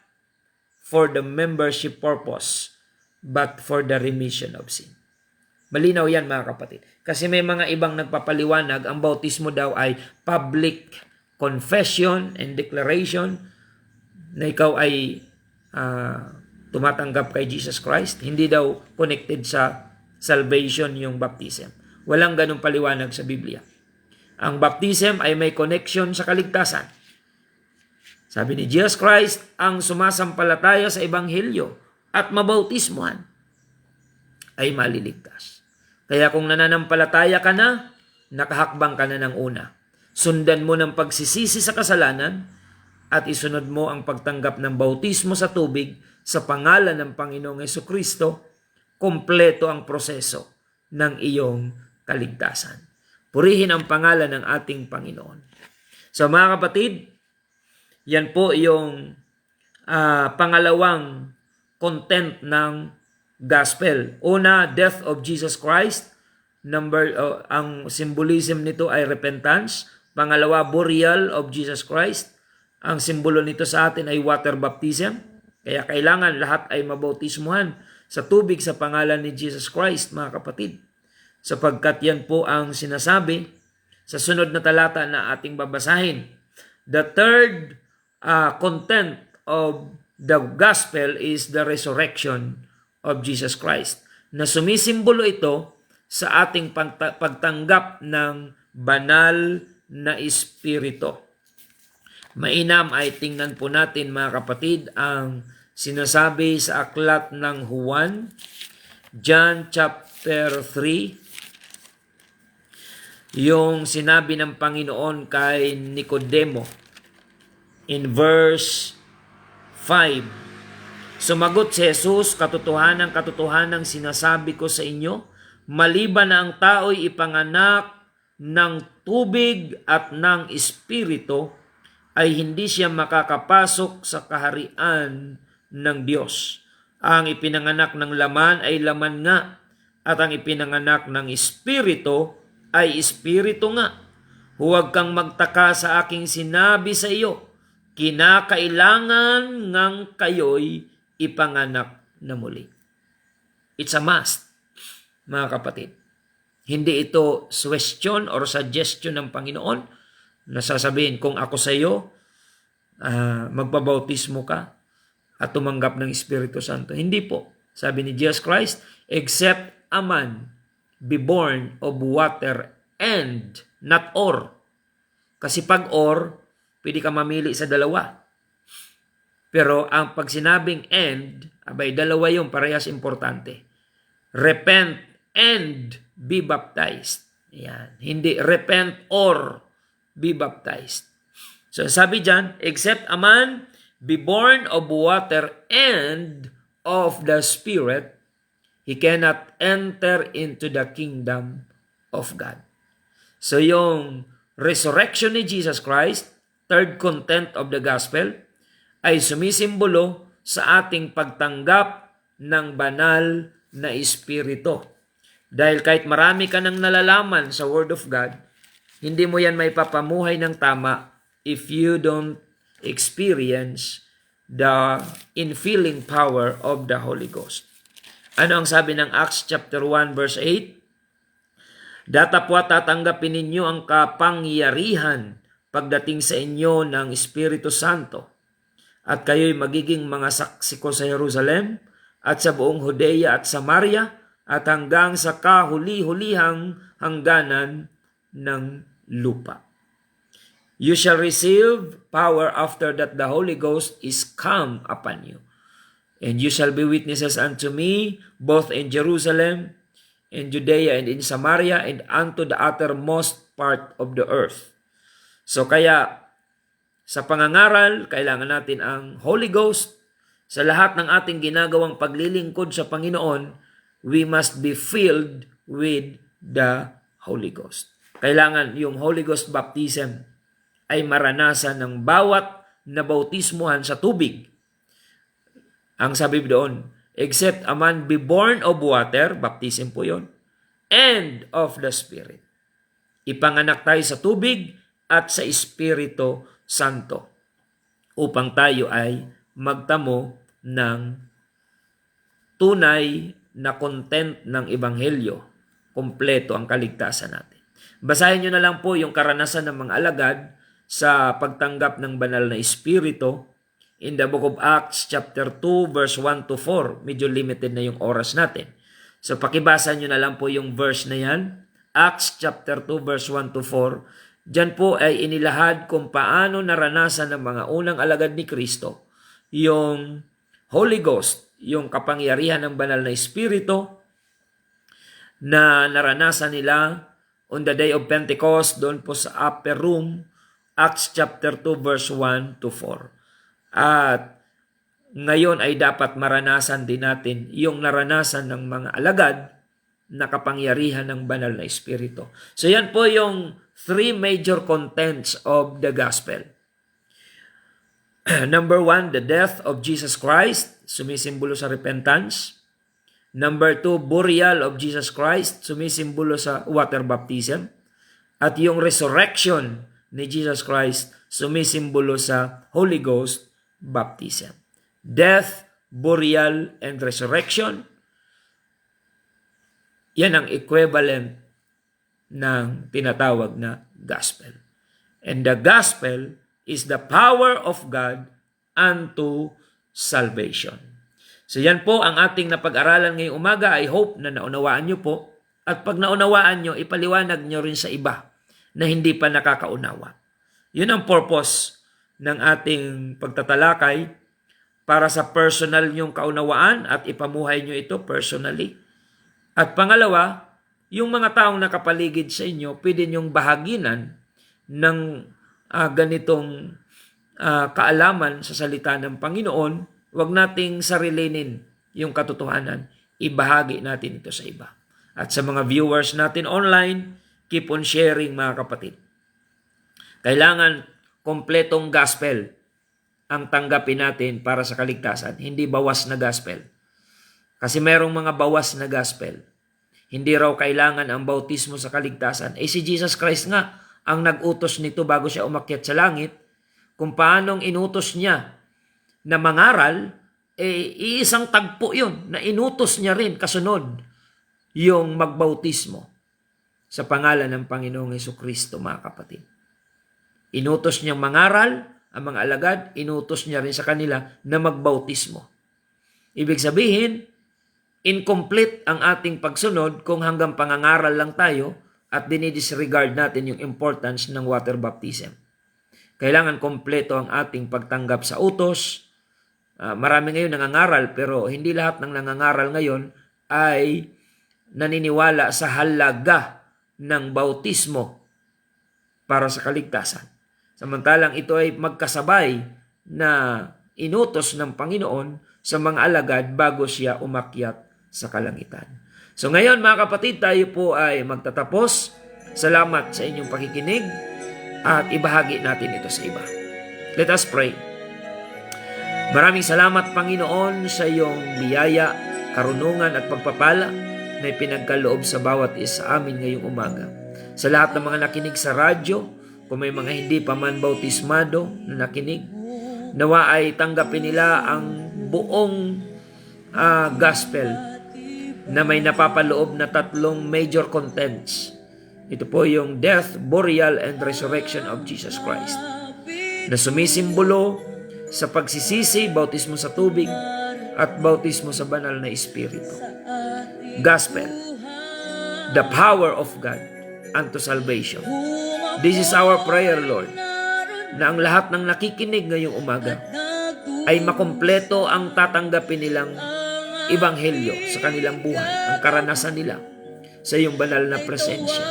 for the membership purpose, but for the remission of sin. Malinaw yan mga kapatid. Kasi may mga ibang nagpapaliwanag, ang bautismo daw ay public confession and declaration na ikaw ay tumatanggap kay Jesus Christ. Hindi daw connected sa salvation yung baptism. Walang ganong paliwanag sa Biblia. Ang baptism ay may connection sa kaligtasan. Sabi ni Jesus Christ, ang sumasampalataya sa Ebanghelyo at mabautismuhan ay maliligtas. Kaya kung nananampalataya ka na, nakahakbang ka na ng una. Sundan mo ng pagsisisi sa kasalanan at isunod mo ang pagtanggap ng bautismo sa tubig sa pangalan ng Panginoong Hesukristo. Kompleto ang proseso ng iyong kaligtasan. Purihin ang pangalan ng ating Panginoon. So mga kapatid, yan po yung pangalawang content ng gospel. Una, death of Jesus Christ. Ang symbolism nito ay repentance. Pangalawa, burial of Jesus Christ. Ang simbolo nito sa atin ay water baptism. Kaya kailangan lahat ay mabautismuhan sa tubig sa pangalan ni Jesus Christ, mga kapatid. Sapagkat yan po ang sinasabi sa sunod na talata na ating babasahin. The third content of the gospel is the resurrection of Jesus Christ, na sumisimbolo ito sa ating pagtanggap ng banal na Espiritu. Mainam ay tingnan po natin mga kapatid ang sinasabi sa aklat ng Juan, John chapter 3, yung sinabi ng Panginoon kay Nicodemo in verse 5. Sumagot si Jesus, katotohanan sinasabi ko sa inyo, maliban na ang tao'y ipanganak ng tubig at ng Espiritu, ay hindi siya makakapasok sa kaharian ng Diyos. Ang ipinanganak ng laman ay laman nga, at ang ipinanganak ng Espiritu ay Espiritu nga. Huwag kang magtaka sa aking sinabi sa iyo, kinakailangan ngang kayo'y ipanganak na muli. It's a must, mga kapatid. Hindi ito suggestion or suggestion ng Panginoon na sasabihin, kung ako sa iyo, magpabautismo ka at tumanggap ng Espiritu Santo. Hindi po. Sabi ni Jesus Christ, except a man be born of water and not or. Kasi pag or, pwede ka mamili sa dalawa. Pero ang pag sinabing and, abay dalawa yung parehas importante. Repent and be baptized. Yan. Hindi repent or be baptized. So sabi dyan, except a man be born of water and of the Spirit, he cannot enter into the kingdom of God. So yung resurrection ni Jesus Christ, third content of the gospel, ay sumisimbolo sa ating pagtanggap ng banal na Espiritu. Dahil kahit marami ka nang nalalaman sa Word of God, hindi mo yan may papamuhay ng tama if you don't experience the infilling power of the Holy Ghost. Ano ang sabi ng Acts chapter 1 verse 8? Datapwat tatanggapin ninyo ang kapangyarihan pagdating sa inyo ng Espiritu Santo, at kayo'y magiging mga saksi ko sa Jerusalem at sa buong Judea at Samaria at hanggang sa kahuli-hulihang hangganan ng lupa. You shall receive power after that the Holy Ghost is come upon you. And you shall be witnesses unto me both in Jerusalem, in Judea, and in Samaria, and unto the uttermost part of the earth. So kaya, sa pangangaral, kailangan natin ang Holy Ghost. Sa lahat ng ating ginagawang paglilingkod sa Panginoon, we must be filled with the Holy Ghost. Kailangan yung Holy Ghost baptism ay maranasan ng bawat nabautismuhan sa tubig. Ang sabi doon, except a man be born of water, baptism po yun, and of the Spirit. Ipanganak tayo sa tubig at sa Espiritu Santo upang tayo ay magtamo ng tunay na content ng Ebanghelyo, kompleto ang kaligtasan natin. Basahin nyo na lang po yung karanasan ng mga alagad sa pagtanggap ng banal na Espiritu in the book of Acts chapter 2 verse 1 to 4. Medyo limited na yung oras natin. So pakibasa nyo na lang po yung verse na yan. Acts chapter 2 verse 1 to 4. Diyan po ay inilahad kung paano naranasan ng mga unang alagad ni Kristo yung Holy Ghost, yung kapangyarihan ng banal na Espiritu na naranasan nila on the day of Pentecost doon po sa upper room, Acts chapter 2 verse 1 to 4. At ngayon ay dapat maranasan din natin yung naranasan ng mga alagad na kapangyarihan ng banal na Espiritu. So yan po yung three major contents of the gospel. Number 1, the death of Jesus Christ, sumisimbolo sa repentance. Number 2, burial of Jesus Christ, sumisimbolo sa water baptism. At yung resurrection ni Jesus Christ, sumisimbolo sa Holy Ghost baptism. Death, burial, and resurrection, yan ang equivalent ng tinatawag na gospel. And the gospel is the power of God unto salvation. So yan po ang ating napag-aralan ngayong umaga. I hope na naunawaan nyo po. At pag naunawaan nyo, ipaliwanag nyo rin sa iba na hindi pa nakakaunawa. Yun ang purpose ng ating pagtatalakay para sa personal nyong kaunawaan at ipamuhay nyo ito personally. At pangalawa, yung mga taong nakapaligid sa inyo, pwede nyong bahaginan ng ganitong kaalaman sa salita ng Panginoon. Huwag nating sarilinin yung katotohanan. Ibahagi natin ito sa iba. At sa mga viewers natin online, keep on sharing mga kapatid. Kailangan kompletong gospel ang tanggapin natin para sa kaligtasan. Hindi bawas na gospel. Kasi merong mga bawas na gospel. Hindi raw kailangan ang bautismo sa kaligtasan. Si Jesus Christ nga ang nag-utos nito bago siya umakyat sa langit. Kung paanong inutos niya na mangaral, iisang tagpo yun na inutos niya rin kasunod yung magbautismo sa pangalan ng Panginoong Jesucristo, mga kapatid. Inutos niyang mangaral ang mga alagad, inutos niya rin sa kanila na magbautismo. Ibig sabihin, incomplete ang ating pagsunod kung hanggang pangangaral lang tayo at dinidisregard natin yung importance ng water baptism. Kailangan kompleto ang ating pagtanggap sa utos, Marami ngayon nangangaral pero hindi lahat ng nangangaral ngayon ay naniniwala sa halaga ng bautismo para sa kaligtasan. Samantalang ito ay magkasabay na inutos ng Panginoon sa mga alagad bago siya umakyat sa kalangitan. So ngayon mga kapatid, tayo po ay magtatapos. Salamat sa inyong pakikinig at ibahagi natin ito sa iba. Let us pray. Maraming salamat Panginoon sa iyong biyaya, karunungan at pagpapala na ipinagkaloob sa bawat isa amin ngayong umaga. Sa lahat ng mga nakinig sa radyo, kung may mga hindi pa man bautismado na nakinig, nawa ay tanggapin nila ang buong gospel na may napapaloob na 3 major contents. Ito po yung death, burial, and resurrection of Jesus Christ na sumisimbolo sa pagsisisi, bautismo sa tubig, at bautismo sa banal na Espiritu. Gospel, the power of God unto salvation. This is our prayer, Lord, na ang lahat ng nakikinig ngayong umaga ay makumpleto ang tatanggapin nilang ebanghelyo sa kanilang buhay, ang karanasan nila sa iyong banal na presensya.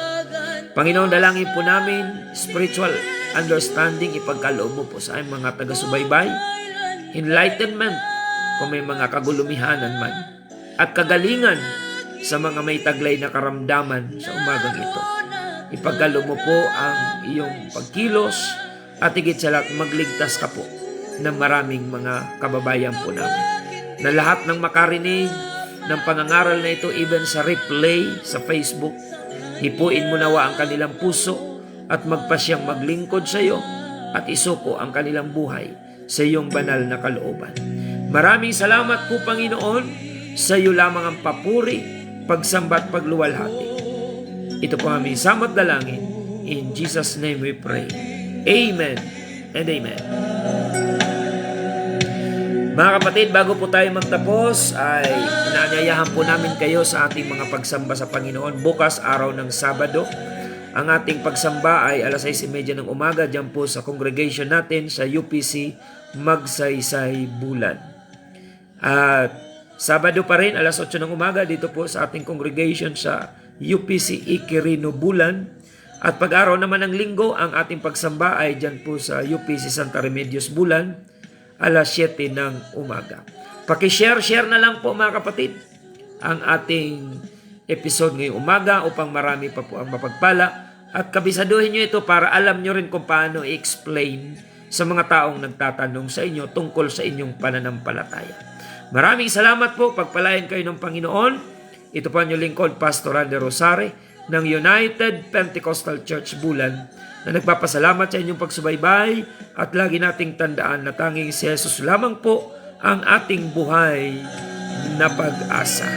Panginoon, dalangin po namin spiritual understanding, ipagkaloob mo po sa aming mga taga-subaybay, enlightenment kung may mga kagulumihanan man, at kagalingan sa mga may taglay na karamdaman sa umagang ito. Ipagkaloob mo po ang iyong pagkilos at higit sa lahat magligtas ka po ng maraming mga kababayan po namin. Na lahat ng makarinig ng pangangaral na ito, even sa replay sa Facebook, hipuin mo nawa ang kanilang puso at magpasyang maglingkod sa iyo at isuko ang kanilang buhay sa iyong banal na kalooban. Maraming salamat po Panginoon, sa iyo lamang ang papuri, pagsamba at pagluwalhati. Ito po aming samot dalangin. In Jesus' name we pray. Amen and amen. Mga kapatid, bago po tayo magtapos, ay inaanyayahan po namin kayo sa ating mga pagsamba sa Panginoon. Bukas, araw ng Sabado, ang ating pagsamba ay alas 6:30 ng umaga dyan po sa congregation natin sa UPC Magsaysay Bulan. At Sabado pa rin, alas 8 ng umaga dito po sa ating congregation sa UPC Iquirino Bulan. At pag-araw naman ng linggo, ang ating pagsamba ay dyan po sa UPC Santa Remedios Bulan, alas 7 ng umaga. Paki-share na lang po mga kapatid ang ating episode ngayong umaga upang marami pa po ang mapagpala. At kabisaduhin nyo ito para alam nyo rin kung paano i-explain sa mga taong nagtatanong sa inyo tungkol sa inyong pananampalataya. Maraming salamat po. Pagpalain kayo ng Panginoon. Ito po ang inyong lingkod, Pastor Randy Rosare ng United Pentecostal Church Bulan, na nagpapasalamat sa inyong pagsubaybay at lagi nating tandaan na tanging si Jesus lamang po ang ating buhay na pag-asa.